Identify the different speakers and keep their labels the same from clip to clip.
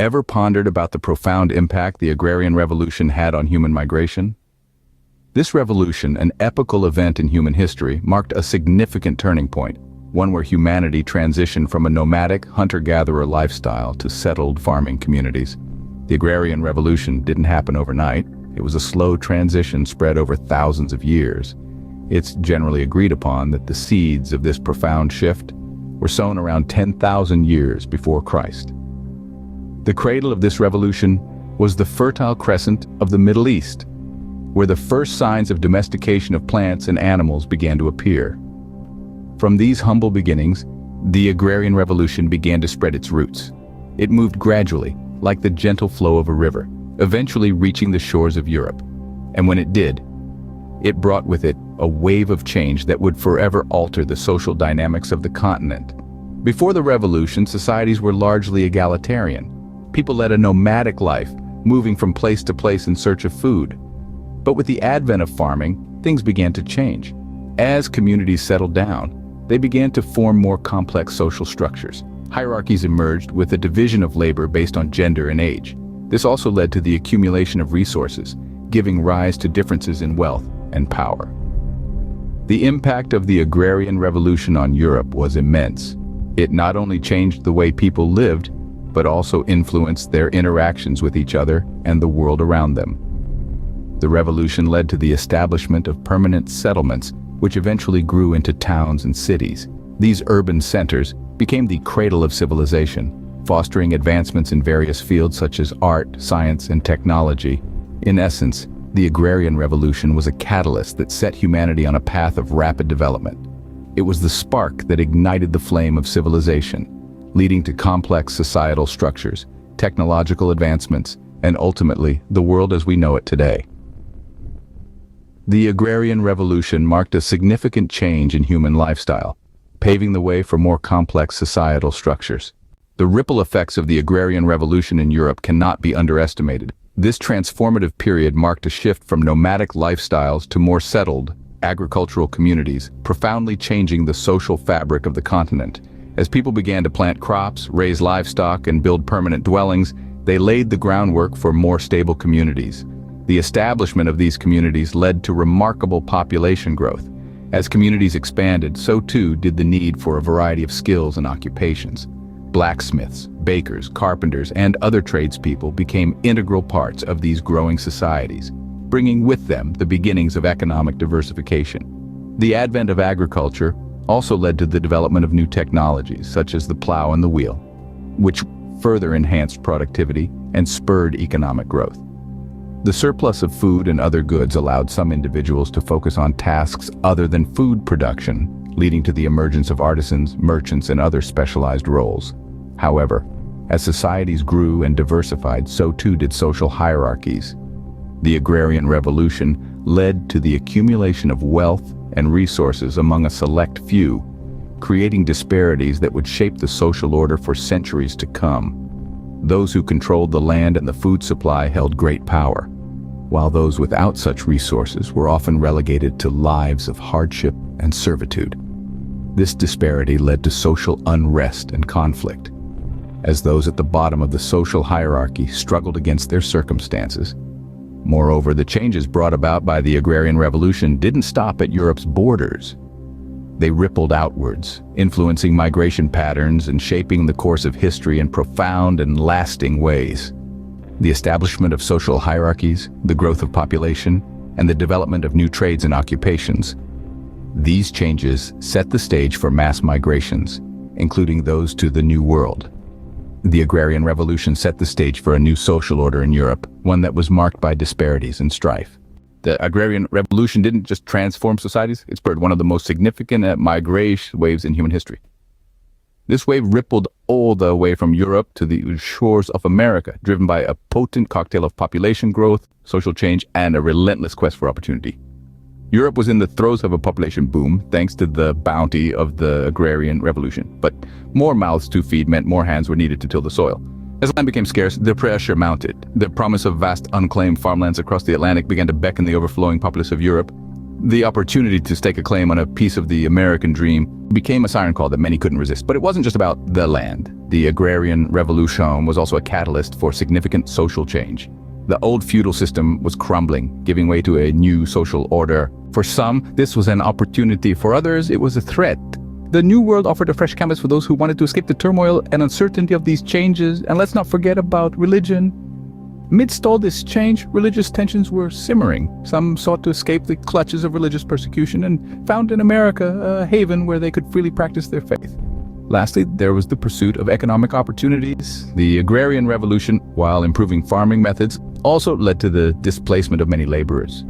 Speaker 1: Ever pondered about the profound impact the Agrarian Revolution had on human migration? This revolution, an epical event in human history, marked a significant turning point, one where humanity transitioned from a nomadic, hunter-gatherer lifestyle to settled farming communities. The Agrarian Revolution didn't happen overnight. It was a slow transition spread over thousands of years. It's generally agreed upon that the seeds of this profound shift were sown around 10,000 years before Christ. The cradle of this revolution was the Fertile Crescent of the Middle East, where the first signs of domestication of plants and animals began to appear. From these humble beginnings, the Agrarian Revolution began to spread its roots. It moved gradually, like the gentle flow of a river, eventually reaching the shores of Europe. And when it did, it brought with it a wave of change that would forever alter the social dynamics of the continent. Before the revolution, societies were largely egalitarian. People led a nomadic life, moving from place to place in search of food. But with the advent of farming, things began to change. As communities settled down, they began to form more complex social structures. Hierarchies emerged with a division of labor based on gender and age. This also led to the accumulation of resources, giving rise to differences in wealth and power. The impact of the Agrarian Revolution on Europe was immense. It not only changed the way people lived, but also influenced their interactions with each other and the world around them. The revolution led to the establishment of permanent settlements, which eventually grew into towns and cities. These urban centers became the cradle of civilization, fostering advancements in various fields such as art, science, and technology. In essence, the Agrarian Revolution was a catalyst that set humanity on a path of rapid development. It was the spark that ignited the flame of civilization, leading to complex societal structures, technological advancements, and ultimately, the world as we know it today. The Agrarian Revolution marked a significant change in human lifestyle, paving the way for more complex societal structures. The ripple effects of the Agrarian Revolution in Europe cannot be underestimated. This transformative period marked a shift from nomadic lifestyles to more settled, agricultural communities, profoundly changing the social fabric of the continent. As people began to plant crops, raise livestock, and build permanent dwellings, they laid the groundwork for more stable communities. The establishment of these communities led to remarkable population growth. As communities expanded, so too did the need for a variety of skills and occupations. Blacksmiths, bakers, carpenters, and other tradespeople became integral parts of these growing societies, bringing with them the beginnings of economic diversification. The advent of agriculture also led to the development of new technologies, such as the plow and the wheel, which further enhanced productivity and spurred economic growth. The surplus of food and other goods allowed some individuals to focus on tasks other than food production, leading to the emergence of artisans, merchants, and other specialized roles. However, as societies grew and diversified, so too did social hierarchies. The Agrarian Revolution led to the accumulation of wealth and resources among a select few, creating disparities that would shape the social order for centuries to come. Those who controlled the land and the food supply held great power, while those without such resources were often relegated to lives of hardship and servitude. This disparity led to social unrest and conflict, as those at the bottom of the social hierarchy struggled against their circumstances. Moreover, the changes brought about by the Agrarian Revolution didn't stop at Europe's borders. They rippled outwards, influencing migration patterns and shaping the course of history in profound and lasting ways. The establishment of social hierarchies, the growth of population, and the development of new trades and occupations. These changes set the stage for mass migrations, including those to the New World. The Agrarian Revolution set the stage for a new social order in Europe, one that was marked by disparities and strife. The Agrarian Revolution didn't just transform societies, it spurred one of the most significant migration waves in human history. This wave rippled all the way from Europe to the shores of America, driven by a potent cocktail of population growth, social change, and a relentless quest for opportunity. Europe was in the throes of a population boom thanks to the bounty of the Agrarian Revolution. But more mouths to feed meant more hands were needed to till the soil. As land became scarce, the pressure mounted. The promise of vast unclaimed farmlands across the Atlantic began to beckon the overflowing populace of Europe. The opportunity to stake a claim on a piece of the American dream became a siren call that many couldn't resist. But it wasn't just about the land. The Agrarian Revolution was also a catalyst for significant social change. The old feudal system was crumbling, giving way to a new social order. For some, this was an opportunity. For others, it was a threat. The New World offered a fresh canvas for those who wanted to escape the turmoil and uncertainty of these changes. And let's not forget about religion. Amidst all this change, religious tensions were simmering. Some sought to escape the clutches of religious persecution and found in America a haven where they could freely practice their faith. Lastly, there was the pursuit of economic opportunities. The Agrarian Revolution, while improving farming methods, also led to the displacement of many laborers.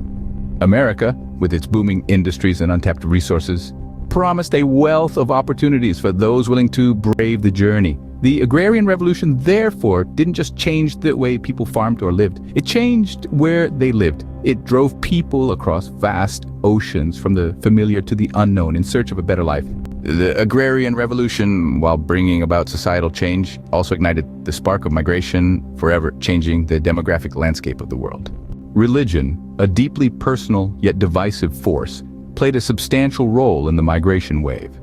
Speaker 1: America, with its booming industries and untapped resources, promised a wealth of opportunities for those willing to brave the journey. The Agrarian Revolution, therefore, didn't just change the way people farmed or lived. It changed where they lived. It drove people across vast oceans from the familiar to the unknown in search of a better life. The Agrarian Revolution, while bringing about societal change, also ignited the spark of migration, forever changing the demographic landscape of the world. Religion, a deeply personal yet divisive force, played a substantial role in the migration wave.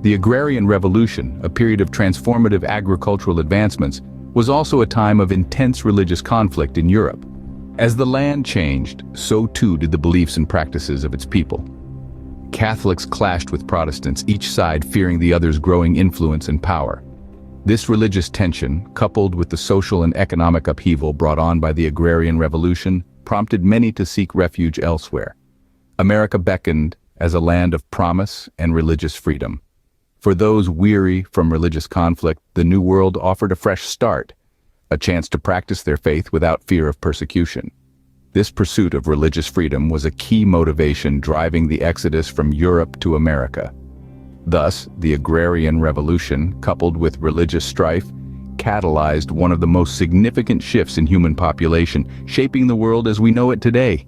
Speaker 1: The Agrarian Revolution, a period of transformative agricultural advancements, was also a time of intense religious conflict in Europe. As the land changed, so too did the beliefs and practices of its people. Catholics clashed with Protestants, each side fearing the other's growing influence and power. This religious tension, coupled with the social and economic upheaval brought on by the Agrarian Revolution, prompted many to seek refuge elsewhere. America beckoned as a land of promise and religious freedom. For those weary from religious conflict, the New World offered a fresh start, a chance to practice their faith without fear of persecution. This pursuit of religious freedom was a key motivation driving the exodus from Europe to America. Thus, the Agrarian Revolution, coupled with religious strife, catalyzed one of the most significant shifts in human population, shaping the world as we know it today.